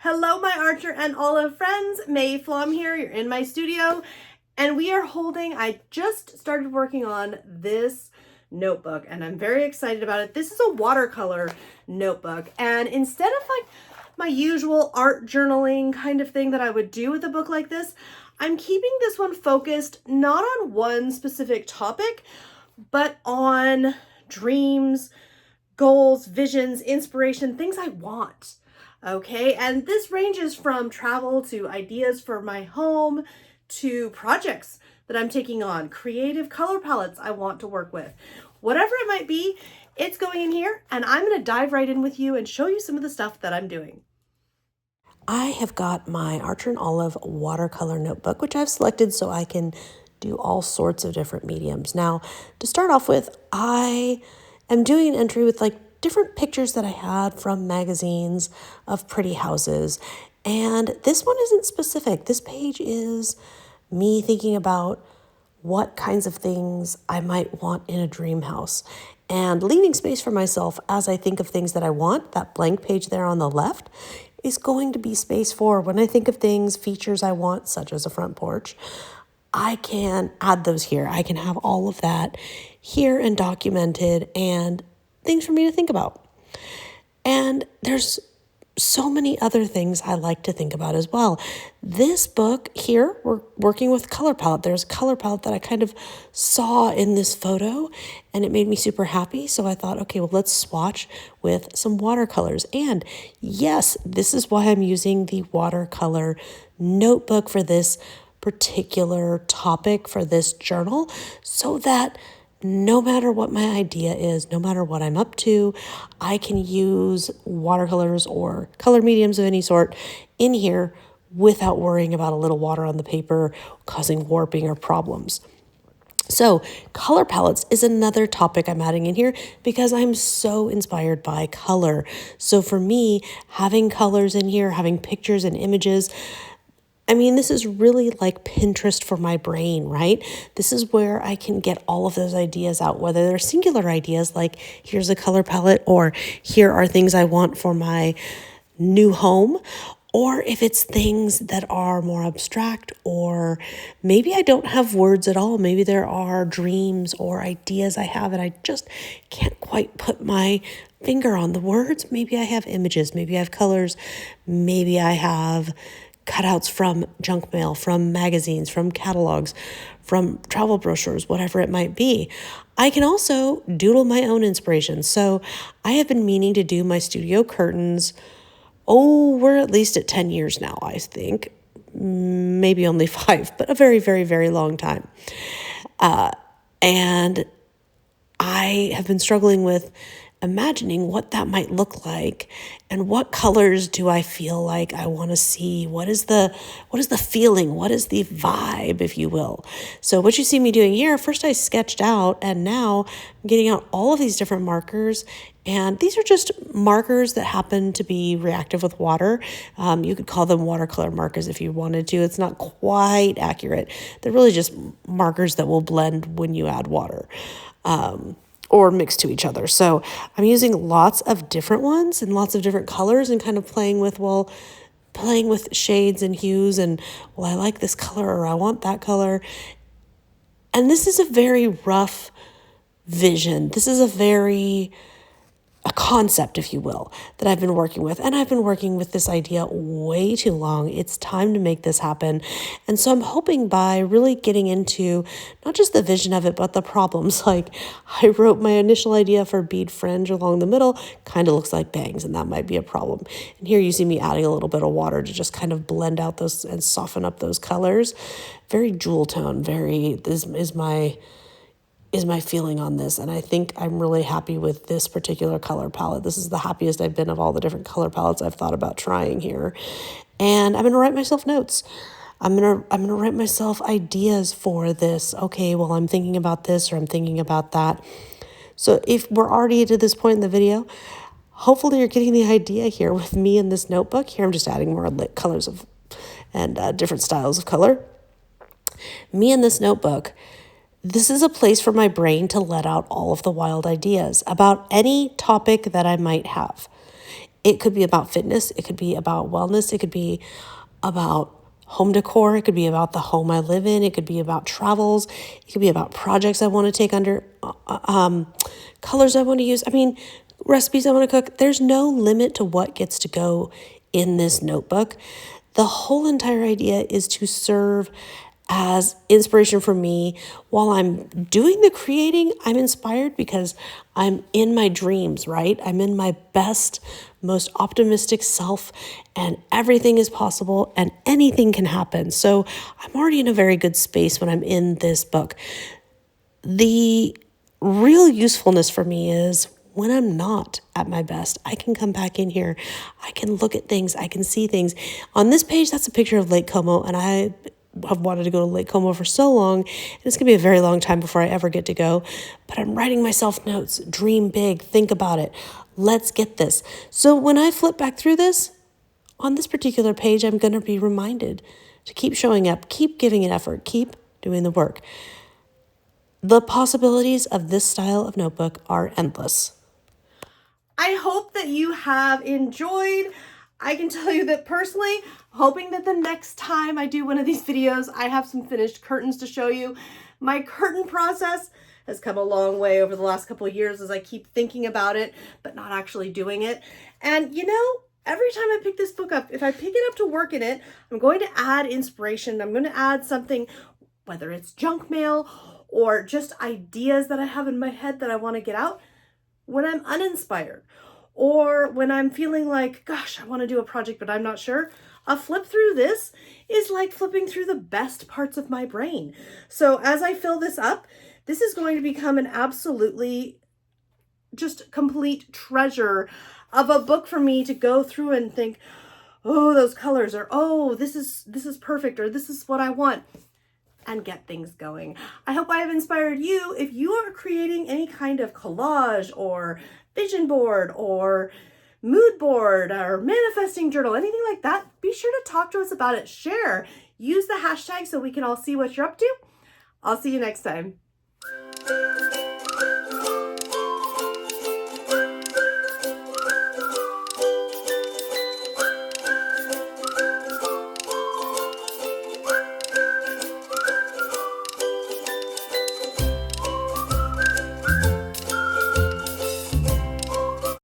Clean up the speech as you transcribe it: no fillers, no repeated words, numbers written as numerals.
Hello, my Archer and Olive friends. May Flom here. You're in my studio, and I just started working on this notebook, and I'm very excited about it. This is a watercolor notebook, and instead of like my usual art journaling kind of thing that I would do with a book like this, I'm keeping this one focused not on one specific topic, but on dreams, goals, visions, inspiration, things I want. Okay, and this ranges from travel to ideas for my home to projects that I'm taking on, creative color palettes I want to work with. Whatever it might be, it's going in here, and I'm going to dive right in with you and show you some of the stuff that I'm doing. I have got my Archer and Olive watercolor notebook, which I've selected so I can do all sorts of different mediums. Now, to start off with, I am doing an entry with like different pictures that I had from magazines of pretty houses. And this one isn't specific. This page is me thinking about what kinds of things I might want in a dream house and leaving space for myself as I think of things that I want. That blank page there on the left is going to be space for when I think of things, features I want, such as a front porch. I can add those here. I can have all of that here and documented and things for me to think about. And there's so many other things I like to think about as well. This book here, we're working with color palette. There's a color palette that I kind of saw in this photo and it made me super happy. So I thought, okay, well, let's swatch with some watercolors. And yes, this is why I'm using the watercolor notebook for this particular topic for this journal, so that no matter what my idea is, no matter what I'm up to, I can use watercolors or color mediums of any sort in here without worrying about a little water on the paper causing warping or problems. So color palettes is another topic I'm adding in here because I'm so inspired by color. So for me, having colors in here, having pictures and images, I mean, this is really like Pinterest for my brain, right? This is where I can get all of those ideas out, whether they're singular ideas like here's a color palette or here are things I want for my new home, or if it's things that are more abstract, or maybe I don't have words at all. Maybe there are dreams or ideas I have and I just can't quite put my finger on the words. Maybe I have images, maybe I have colors, maybe I have cutouts from junk mail, from magazines, from catalogs, from travel brochures, whatever it might be. I can also doodle my own inspiration. So I have been meaning to do my studio curtains. Oh, we're at least at 10 years now, I think. Maybe only 5, but a very, very, very long time. And I have been struggling with imagining what that might look like and what colors do I feel like I want to see. What is the feeling? What is the vibe, if you will? So what you see me doing here, first I sketched out and now I'm getting out all of these different markers. And these are just markers that happen to be reactive with water. You could call them watercolor markers if you wanted to. It's not quite accurate. They're really just markers that will blend when you add water. Or mixed to each other. So I'm using lots of different ones and lots of different colors and kind of playing with shades and hues and, well, I like this color or I want that color. And this is a very rough vision. This is a concept, if you will, that I've been working with. And I've been working with this idea way too long. It's time to make this happen. And so I'm hoping by really getting into not just the vision of it, but the problems. Like I wrote my initial idea for bead fringe along the middle, kind of looks like bangs, and that might be a problem. And here you see me adding a little bit of water to just kind of blend out those and soften up those colors. Very jewel tone, this is my feeling on this. And I think I'm really happy with this particular color palette. This is the happiest I've been of all the different color palettes I've thought about trying here. And I'm going to write myself notes. I'm going to write myself ideas for this. Okay, well, I'm thinking about this or I'm thinking about that. So if we're already to this point in the video, hopefully you're getting the idea here with me in this notebook. Here I'm just adding more lit colors and different styles of color. Me in this notebook, this is a place for my brain to let out all of the wild ideas about any topic that I might have. It could be about fitness. It could be about wellness. It could be about home decor. It could be about the home I live in. It could be about travels. It could be about projects I want to take under, colors I want to use. I mean, recipes I want to cook. There's no limit to what gets to go in this notebook. The whole entire idea is to serve as inspiration for me while I'm doing the creating. I'm inspired because I'm in my dreams, right? I'm in my best, most optimistic self, and everything is possible and anything can happen. So I'm already in a very good space when I'm in this book. The real usefulness for me is when I'm not at my best, I can come back in here. I can look at things. I can see things. On this page, that's a picture of Lake Como, and I have wanted to go to Lake Como for so long, and it's going to be a very long time before I ever get to go, but I'm writing myself notes. Dream big. Think about it. Let's get this. So when I flip back through this, on this particular page, I'm going to be reminded to keep showing up, keep giving it effort, keep doing the work. The possibilities of this style of notebook are endless. I hope that you have enjoyed. I can tell you that personally, hoping that the next time I do one of these videos, I have some finished curtains to show you. My curtain process has come a long way over the last couple of years as I keep thinking about it, but not actually doing it. And you know, every time I pick this book up, if I pick it up to work in it, I'm going to add inspiration. I'm going to add something, whether it's junk mail or just ideas that I have in my head that I want to get out when I'm uninspired, or when I'm feeling like, gosh, I want to do a project, but I'm not sure. A flip through this is like flipping through the best parts of my brain. So as I fill this up, this is going to become an absolutely just complete treasure of a book for me to go through and think, oh, those colors, or oh, this is perfect, or this is what I want, and get things going. I hope I have inspired you. If you are creating any kind of collage or vision board or mood board or manifesting journal, anything like that, be sure to talk to us about it. Share. Use the hashtag so we can all see what you're up to. I'll see you next time.